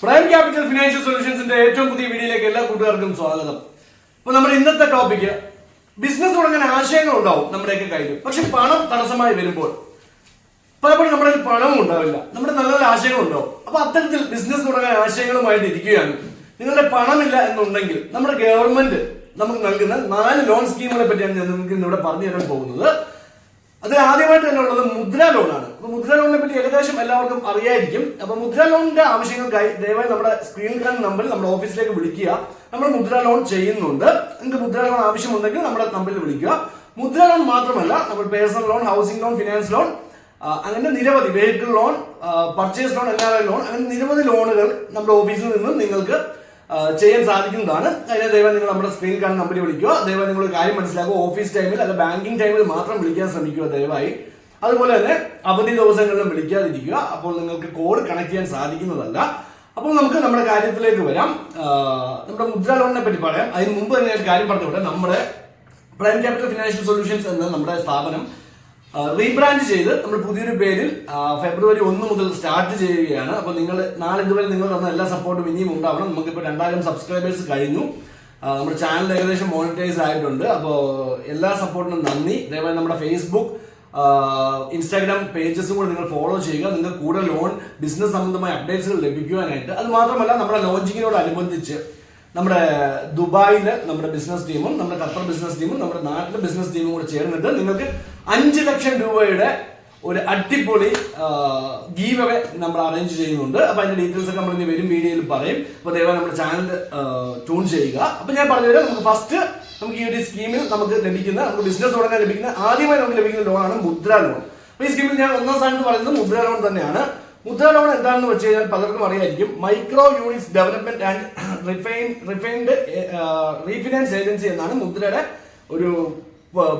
Prime capital financial സൊല്യൂഷൻസിന്റെ ഏറ്റവും പുതിയ വീഡിയോയിലേക്ക് എല്ലാ കൂട്ടുകാർക്കും സ്വാഗതം. അപ്പോൾ നമ്മുടെ ഇന്നത്തെ ടോപ്പിക്ക് ബിസിനസ് തുടങ്ങാൻ ആശയങ്ങൾ ഉണ്ടാവും നമ്മുടെയൊക്കെ കയ്യിൽ. പക്ഷെ പണം തടസ്സമായി വരുമ്പോൾ പലപ്പോഴും നമ്മുടെ പണവും ഉണ്ടാവില്ല, നമ്മുടെ നല്ല നല്ല ആശയങ്ങൾ ഉണ്ടാവും. അപ്പൊ അത്തരത്തിൽ ബിസിനസ് തുടങ്ങാൻ ആശയങ്ങളുമായിട്ട് ഇരിക്കുകയാണ്. നിങ്ങളുടെ പണമില്ല എന്നുണ്ടെങ്കിൽ നമ്മുടെ ഗവൺമെന്റ് നമുക്ക് നൽകുന്ന 4 ലോൺ സ്കീമുകളെ പറ്റിയാണ് ഞാൻ നിങ്ങൾക്ക് ഇന്നിവിടെ പറഞ്ഞു തരാൻ പോകുന്നത്. അത് ആദ്യമായിട്ട് തന്നെ ഉള്ളത് മുദ്ര ലോണാണ്. അപ്പൊ മുദ്ര ലോണിനെ പറ്റി ഏകദേശം എല്ലാവർക്കും അറിയായിരിക്കും. അപ്പൊ മുദ്ര ലോണിന്റെ ആവശ്യങ്ങൾക്കായി ദയവായി നമ്മുടെ സ്ക്രീനിൽ കാണുന്ന നമ്പറിൽ നമ്മുടെ ഓഫീസിലേക്ക് വിളിക്കുക. നമ്മൾ മുദ്ര ലോൺ ചെയ്യുന്നുണ്ട്. നിങ്ങൾക്ക് മുദ്ര ലോൺ ആവശ്യമുണ്ടെങ്കിൽ നമ്മുടെ നമ്പറിൽ വിളിക്കുക. മുദ്ര ലോൺ മാത്രമല്ല, നമ്മൾ personal loan, housing loan, finance loan, അങ്ങനെ നിരവധി vehicle loan, purchase loan, NRI loan, അങ്ങനെ നിരവധി ലോണുകൾ നമ്മുടെ ഓഫീസിൽ നിന്നും നിങ്ങൾക്ക് ചെയ്യാൻ സാധിക്കുന്നതാണ്. അതിനെ ദയവായി നിങ്ങൾ നമ്മുടെ സ്ക്രീനിൽ കാണുന്ന നമ്പറിൽ വിളിക്കുക. ദയവായി നിങ്ങൾ കാര്യം മനസ്സിലാക്കുക, ഓഫീസ് ടൈമിൽ അല്ല ബാങ്കിങ് ടൈമിൽ മാത്രം വിളിക്കാൻ ശ്രമിക്കുക ദയവായി. അതുപോലെ തന്നെ അവധി ദിവസങ്ങളിലും വിളിക്കാതിരിക്കുക. അപ്പോൾ നിങ്ങൾക്ക് കോഡ് കണക്ട് ചെയ്യാൻ സാധിക്കുന്നതല്ല. അപ്പോൾ നമുക്ക് നമ്മുടെ കാര്യത്തിലേക്ക് വരാം. നമ്മുടെ മുദ്ര ലോണിനെ പറ്റി പറയാം. അതിന് മുമ്പ് തന്നെ ഒരു കാര്യം പറഞ്ഞുകൊണ്ട്, നമ്മുടെ പ്രൈം ക്യാപിറ്റൽ ഫിനാൻഷ്യൽ സൊല്യൂഷൻസ് എന്ന നമ്മുടെ സ്ഥാപനം റീബ്രാൻഡ് ചെയ്ത് നമ്മൾ പുതിയൊരു പേരിൽ ഫെബ്രുവരി 1 മുതൽ സ്റ്റാർട്ട് ചെയ്യുകയാണ്. അപ്പോൾ നിങ്ങൾ നാളെ ഇതുവരെ നിങ്ങൾ തന്ന എല്ലാ സപ്പോർട്ടും ഇനിയും ഉണ്ടാവണം. നമുക്കിപ്പോൾ 2000 സബ്സ്ക്രൈബേഴ്സ് കഴിഞ്ഞു. നമ്മുടെ ചാനൽ ഏകദേശം മോണിറ്റൈസ് ആയിട്ടുണ്ട്. അപ്പോൾ എല്ലാ സപ്പോർട്ടിനും നന്ദി. ദയവായി നമ്മുടെ ഫേസ്ബുക്ക്, ഇൻസ്റ്റാഗ്രാം പേജസും കൂടെ നിങ്ങൾ ഫോളോ ചെയ്യുക. നിങ്ങൾക്ക് കൂടുതൽ ലോൺ ബിസിനസ് സംബന്ധമായ അപ്ഡേറ്റ്സുകൾ ലഭിക്കുവാനായിട്ട്. അത് മാത്രമല്ല, നമ്മുടെ ലോഞ്ചിങ്ങിനോടനുബന്ധിച്ച് നമ്മുടെ ദുബായിലെ നമ്മുടെ ബിസിനസ് ടീമും നമ്മുടെ ഖത്തർ ബിസിനസ് ടീമും നമ്മുടെ നാട്ടിലെ ബിസിനസ് ടീമും കൂടെ ചേർന്നിട്ട് നിങ്ങൾക്ക് 5 ലക്ഷം രൂപയുടെ ഒരു അടിപൊളി ഗീവ് അവേ നമ്മൾ അറേഞ്ച് ചെയ്യുന്നുണ്ട്. അപ്പൊ അതിന്റെ ഡീറ്റെയിൽസ് ഒക്കെ നമ്മൾ ഇനി വരും വീഡിയോയിൽ പറയും. അപ്പൊ ദയവായി നമ്മുടെ ചാനൽ ട്യൂൺ ചെയ്യുക. അപ്പൊ ഞാൻ പറഞ്ഞുതരാം. നമുക്ക് ഫസ്റ്റ് നമുക്ക് ഈ ഒരു സ്കീമിൽ നമുക്ക് ബിസിനസ് തുടങ്ങാൻ ആദ്യമായി നമുക്ക് ലഭിക്കുന്ന ലോണാണ് മുദ്ര ലോൺ. അപ്പൊ ഈ സ്കീമിൽ ഞാൻ ഒന്നാം സ്ഥാനത്ത് പറയുന്നത് മുദ്ര ലോൺ തന്നെയാണ്. മുദ്ര ലോൺ എന്താണെന്ന് വെച്ച് കഴിഞ്ഞാൽ പലർക്കും അറിയായിരിക്കും. Micro units development and refined refinance agency എന്നാണ് മുദ്രയുടെ ഒരു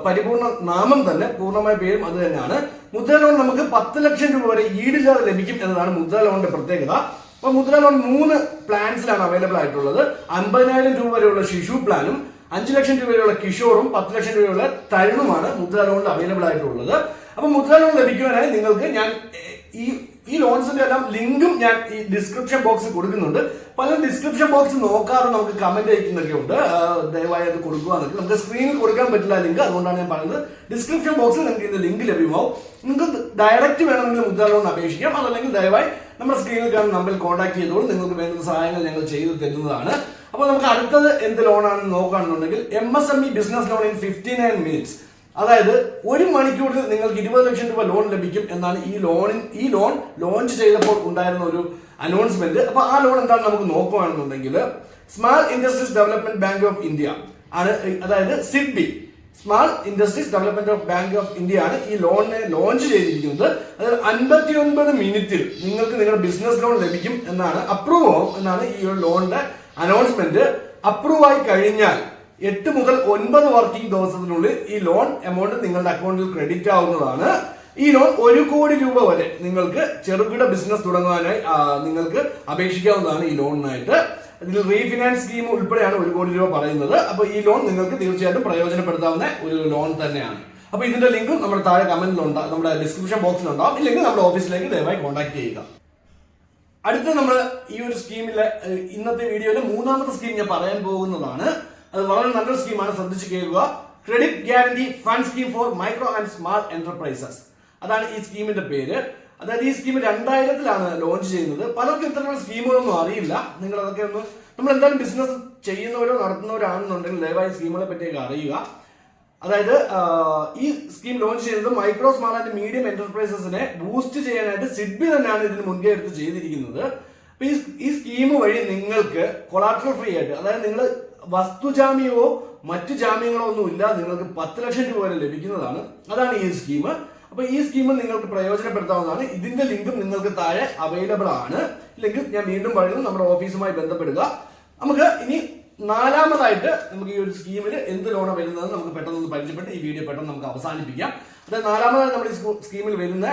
പരിപൂർണ നാമം തന്നെ. പൂർണ്ണമായ പേരും അത് തന്നെയാണ്. മുദ്ര ലോൺ നമുക്ക് 10 ലക്ഷം രൂപ വരെ ഈടില്ലാതെ ലഭിക്കും എന്നതാണ് മുദ്ര ലോണിന്റെ പ്രത്യേകത. അപ്പൊ മുദ്ര ലോൺ 3 പ്ലാൻസിലാണ് അവൈലബിൾ ആയിട്ടുള്ളത്. 50,000 രൂപ വരെയുള്ള ശിശു പ്ലാനും, 5 ലക്ഷം രൂപ വരെയുള്ള കിഷോറും, 10 ലക്ഷം രൂപയുള്ള തരുണുമാണ് മുദ്ര ലോണിൽ അവൈലബിൾ ആയിട്ടുള്ളത്. അപ്പൊ മുദ്ര ലോൺ ലഭിക്കുവാനായി നിങ്ങൾക്ക് ഞാൻ ഈ ലോൺസിന്റെ എല്ലാം ലിങ്കും ഞാൻ ഈ ഡിസ്ക്രിപ്ഷൻ ബോക്സിൽ കൊടുക്കുന്നുണ്ട്. പല ഡിസ്ക്രിപ്ഷൻ ബോക്സ് നോക്കാതെ നമുക്ക് കമന്റ് അയക്കുന്നൊക്കെ ഉണ്ട്. ദയവായി അത് കൊടുക്കുക. നമുക്ക് സ്ക്രീനിൽ കൊടുക്കാൻ പറ്റില്ല ലിങ്ക്, അതുകൊണ്ടാണ് ഞാൻ പറയുന്നത്. ഡിസ്ക്രിപ്ഷൻ ബോക്സിൽ നിങ്ങൾക്ക് ഇതിന്റെ ലിങ്ക് ലഭ്യമാവും. നിങ്ങൾക്ക് ഡയറക്റ്റ് വേണമെങ്കിൽ മുദ്ര ലോൺ അപേക്ഷിക്കാം. അതല്ലെങ്കിൽ ദയവായി നമ്മുടെ സ്ക്രീനിൽ കാണുന്ന നമ്പറിൽ കോൺടാക്ട് ചെയ്തോളൂ. നിങ്ങൾക്ക് വേണ്ടുന്ന സഹായങ്ങൾ ഞങ്ങൾ ചെയ്തു തരുന്നതാണ്. അപ്പോൾ നമുക്ക് അടുത്തത് എന്ത് ലോണാണെന്ന് നോക്കുകയാണെന്നുണ്ടെങ്കിൽ MSME business loan in 59 minutes. അതായത് 1 മണിക്കൂറിൽ നിങ്ങൾക്ക് 20 ലക്ഷം രൂപ ലോൺ ലഭിക്കും എന്നാണ് ഈ ലോൺ ലോഞ്ച് ചെയ്തപ്പോൾ ഉണ്ടായിരുന്ന ഒരു അനൗൺസ്മെന്റ്. അപ്പൊ ആ ലോൺ എന്താണെന്ന് നമുക്ക് നോക്കുകയാണെന്നുണ്ടെങ്കിൽ, small industries development bank of India ആണ്, അതായത് SIDBI, small industries development of bank of India ആണ് ഈ ലോണിനെ ലോഞ്ച് ചെയ്തിരിക്കുന്നത്. അതായത് 59 മിനിറ്റിൽ നിങ്ങൾക്ക് നിങ്ങളുടെ ബിസിനസ് ലോൺ ലഭിക്കും എന്നാണ്, അപ്രൂവ് ആവും എന്നാണ് ഈ ഒരു ലോണിന്റെ അനൗൺസ്മെന്റ്. അപ്രൂവ് ആയി കഴിഞ്ഞാൽ 8 മുതൽ 9 വർക്കിംഗ് ദിവസത്തിനുള്ളിൽ ഈ ലോൺ എമൗണ്ട് നിങ്ങളുടെ അക്കൗണ്ടിൽ ക്രെഡിറ്റ് ആവുന്നതാണ്. ഈ ലോൺ 1 കോടി രൂപ വരെ നിങ്ങൾക്ക് ചെറുകിട ബിസിനസ് തുടങ്ങാനായി നിങ്ങൾക്ക് അപേക്ഷിക്കാവുന്നതാണ്. ഈ ലോണിനായിട്ട് ഇതിൽ റീഫിനാൻസ് സ്കീം ഉൾപ്പെടെയാണ് 1 കോടി രൂപ പറയുന്നത്. അപ്പൊ ഈ ലോൺ നിങ്ങൾക്ക് തീർച്ചയായിട്ടും പ്രയോജനപ്പെടുത്താവുന്ന ഒരു ലോൺ തന്നെയാണ്. അപ്പൊ ഇതിന്റെ ലിങ്കും നമ്മുടെ താഴെ കമന്റിലുണ്ടാവും, നമ്മുടെ ഡിസ്ക്രിപ്ഷൻ ബോക്സിൽ ഉണ്ടാവും. ഇല്ലെങ്കിൽ നമ്മുടെ ഓഫീസിലേക്ക് ദയവായി കോൺടാക്ട് ചെയ്യുക. അടുത്ത നമ്മൾ ഈ ഒരു സ്കീമിലെ ഇന്നത്തെ വീഡിയോയിലെ 3ാമത്തെ സ്കീം ഞാൻ പറയാൻ പോകുന്നതാണ്. അത് വളരെ നല്ലൊരു സ്കീമാണ്, ശ്രദ്ധിച്ച് കേൾക്കുക. Credit guarantee fund scheme for micro and small enterprises, അതാണ് ഈ സ്കീമിന്റെ പേര്. അതായത് ഈ സ്കീം 2000-ലാണ് ലോഞ്ച് ചെയ്യുന്നത്. പലർക്കും ഇത്തരത്തിലുള്ള സ്കീമുകളൊന്നും അറിയില്ല. നിങ്ങൾ അതൊക്കെ നമ്മൾ എന്തായാലും ബിസിനസ് ചെയ്യുന്നവരോ നടത്തുന്നവരാണെന്നുണ്ടെങ്കിൽ ദയവായി സ്കീമുകളെ പറ്റിയൊക്കെ അറിയുക. അതായത് ഈ സ്കീം ലോഞ്ച് ചെയ്യുന്നത് മൈക്രോ സ്മാൾ ആൻഡ് മീഡിയം എന്റർപ്രൈസസിനെ ബൂസ്റ്റ് ചെയ്യാനായിട്ട് സിഡ്ബി തന്നെയാണ് ഇതിന് മുൻകൈ എടുത്ത് ചെയ്തിരിക്കുന്നത്. അപ്പൊ ഈ സ്കീം വഴി നിങ്ങൾക്ക് കൊളാട്രൽ ഫ്രീ ആയിട്ട്, അതായത് നിങ്ങൾ വസ്തുജാമ്യമോ മറ്റു ജാമ്യങ്ങളോ ഒന്നും ഇല്ല, നിങ്ങൾക്ക് 10 ലക്ഷം രൂപ വരെ ലഭിക്കുന്നതാണ്. അതാണ് ഈ സ്കീം. അപ്പൊ ഈ സ്കീം നിങ്ങൾക്ക് പ്രയോജനപ്പെടുത്താവുന്നതാണ്. ഇതിന്റെ ലിങ്കും നിങ്ങൾക്ക് താഴെ അവൈലബിൾ ആണ്. ഇല്ലെങ്കിൽ ഞാൻ വീണ്ടും പറയുന്നു, നമ്മുടെ ഓഫീസുമായി ബന്ധപ്പെടുക. നമുക്ക് ഇനി 4ാമതായിട്ട് നമുക്ക് ഈ ഒരു സ്കീമിൽ എന്ത് ലോണാണ് വരുന്നത് നമുക്ക് പെട്ടെന്ന് പരിചയപ്പെട്ട് ഈ വീഡിയോ പെട്ടെന്ന് നമുക്ക് അവസാനിപ്പിക്കാം. അതായത് 4ാമതായി നമ്മുടെ സ്കീമിൽ വരുന്ന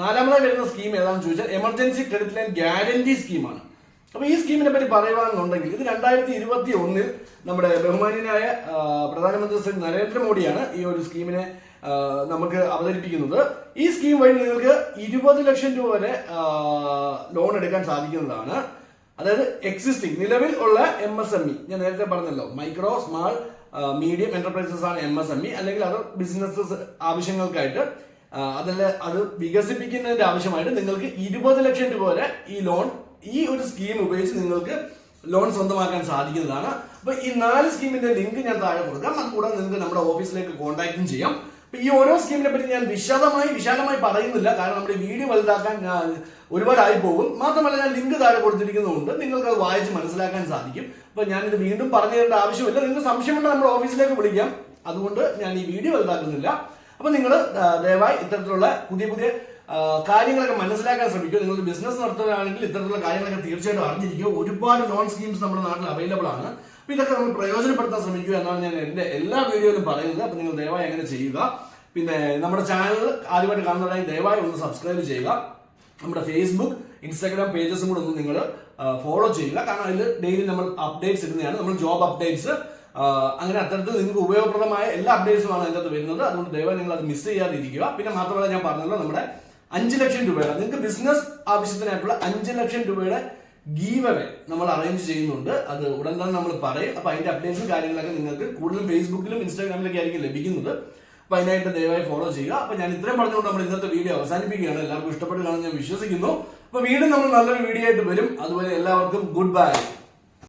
4ാമതായി വരുന്ന സ്കീം ഏതാണെന്ന് ചോദിച്ചാൽ എമർജൻസി ക്രെഡിറ്റ് ലൈൻ ഗ്യാരണ്ടി സ്കീമാണ്. അപ്പൊ ഈ സ്കീമിനെ പറ്റി പറയുവാണെന്നുണ്ടെങ്കിൽ, ഇത് 2021 നമ്മുടെ ബഹുമാന്യനായ പ്രധാനമന്ത്രി ശ്രീ നരേന്ദ്രമോദിയാണ് ഈ ഒരു സ്കീമിനെ നമുക്ക് അവതരിപ്പിക്കുന്നത്. ഈ സ്കീം വഴി നിങ്ങൾക്ക് 20 ലക്ഷം രൂപ വരെ ലോൺ എടുക്കാൻ സാധിക്കുന്നതാണ്. അതായത് എക്സിസ്റ്റിംഗ് നിലവിൽ ഉള്ള MSME, ഞാൻ നേരത്തെ പറഞ്ഞല്ലോ മൈക്രോ സ്മാൾ മീഡിയം എന്റർപ്രൈസസ് ആണ് MSME, അല്ലെങ്കിൽ അത് ബിസിനസ് ആവശ്യങ്ങൾക്കായിട്ട് അത് വികസിപ്പിക്കുന്നതിന്റെ ആവശ്യമായിട്ട് നിങ്ങൾക്ക് 20 ലക്ഷം രൂപ വരെ ഈ ലോൺ, ഈ ഒരു സ്കീം ഉപയോഗിച്ച് നിങ്ങൾക്ക് ലോൺ സ്വന്തമാക്കാൻ സാധിക്കുന്നതാണ്. അപ്പൊ ഈ 4 സ്കീമിന്റെ ലിങ്ക് ഞാൻ താഴെ കൊടുക്കാം. അതുകൂടാതെ നിങ്ങൾക്ക് നമ്മുടെ ഓഫീസിലേക്ക് കോൺടാക്റ്റും ചെയ്യാം. അപ്പൊ ഈ ഓരോ സ്കീമിനെ പറ്റി ഞാൻ വിശാലമായി പറയുന്നില്ല, കാരണം നമ്മുടെ വീഡിയോ വലുതാക്കാൻ ഒരുപാടായി പോകും. മാത്രമല്ല ഞാൻ ലിങ്ക് താഴെ കൊടുത്തിരിക്കുന്നതുകൊണ്ട് നിങ്ങൾക്ക് അത് വായിച്ച് മനസ്സിലാക്കാൻ സാധിക്കും. അപ്പൊ ഞാനിത് വീണ്ടും പറഞ്ഞു തരേണ്ട ആവശ്യമില്ല. നിങ്ങൾക്ക് സംശയമുണ്ട് നമ്മുടെ ഓഫീസിലേക്ക് വിളിക്കാം. അതുകൊണ്ട് ഞാൻ ഈ വീഡിയോ വലുതാക്കുന്നില്ല. അപ്പൊ നിങ്ങൾ ദയവായി ഇത്തരത്തിലുള്ള പുതിയ കാര്യങ്ങളൊക്കെ മനസ്സിലാക്കാൻ ശ്രമിക്കുക. നിങ്ങൾ ബിസിനസ് നടത്തുകയാണെങ്കിൽ ഇത്തരത്തിലുള്ള കാര്യങ്ങളൊക്കെ തീർച്ചയായിട്ടും അറിഞ്ഞിരിക്കുക. ഒരുപാട് ലോൺ സ്കീംസ് നമ്മുടെ നാട്ടിൽ അവൈലബിൾ ആണ്. അപ്പൊ ഇതൊക്കെ നമ്മൾ പ്രയോജനപ്പെടുത്താൻ ശ്രമിക്കുക എന്നാണ് ഞാൻ എന്റെ എല്ലാ വീഡിയോയിലും പറയുന്നത്. അപ്പൊ നിങ്ങൾ ദയവായി അങ്ങനെ ചെയ്യുക. പിന്നെ നമ്മുടെ ചാനൽ ആദ്യമായിട്ട് കാണുന്നതായി ദയവായി ഒന്ന് സബ്സ്ക്രൈബ് ചെയ്യുക. നമ്മുടെ ഫേസ്ബുക്ക്, ഇൻസ്റ്റാഗ്രാം പേജസും കൂടെ ഒന്ന് നിങ്ങൾ ഫോളോ ചെയ്യുക. കാരണം അതിൽ ഡെയിലി നമ്മൾ അപ്ഡേറ്റ്സ് ഇടുന്നതാണ്. നമ്മൾ ജോബ് അപ്ഡേറ്റ്സ്, അങ്ങനെ അത്തരത്തിൽ നിങ്ങൾക്ക് ഉപയോഗപ്രദമായ എല്ലാ അപ്ഡേറ്റ്സുമാണ് അതിൻ്റെ അകത്ത് വരുന്നത്. അതുകൊണ്ട് ദയവായി നിങ്ങൾ അത് മിസ് ചെയ്യാതിരിക്കുക. പിന്നെ മാത്രമല്ല ഞാൻ പറഞ്ഞല്ലോ, നമ്മുടെ 5 ലക്ഷം രൂപയുടെ നിങ്ങൾക്ക് ബിസിനസ് ആവശ്യത്തിനായിട്ടുള്ള 5 ലക്ഷം രൂപയുടെ ഗീവ് അവേ നമ്മൾ അറേഞ്ച് ചെയ്യുന്നുണ്ട്. അത് ഉടൻ തന്നെ നമ്മൾ പറയും. അപ്പൊ അതിന്റെ അപ്ഡേറ്റ്സും കാര്യങ്ങളൊക്കെ നിങ്ങൾക്ക് കൂടുതലും ഫേസ്ബുക്കിലും ഇൻസ്റ്റാഗ്രാമിലൊക്കെ ആയിരിക്കും ലഭിക്കുന്നത്. അപ്പൊ അതിനായിട്ട് ദയവായി ഫോളോ ചെയ്യുക. അപ്പൊ ഞാൻ ഇത്രയും പറഞ്ഞുകൊണ്ട് നമ്മൾ ഇന്നത്തെ വീഡിയോ അവസാനിപ്പിക്കുകയാണ്. എല്ലാവർക്കും ഇഷ്ടപ്പെട്ട് കാണാൻ ഞാൻ വിശ്വസിക്കുന്നു. അപ്പൊ വീണ്ടും നമ്മൾ നല്ലൊരു വീഡിയോ ആയിട്ട് വരും. അതുപോലെ എല്ലാവർക്കും ഗുഡ് ബൈ.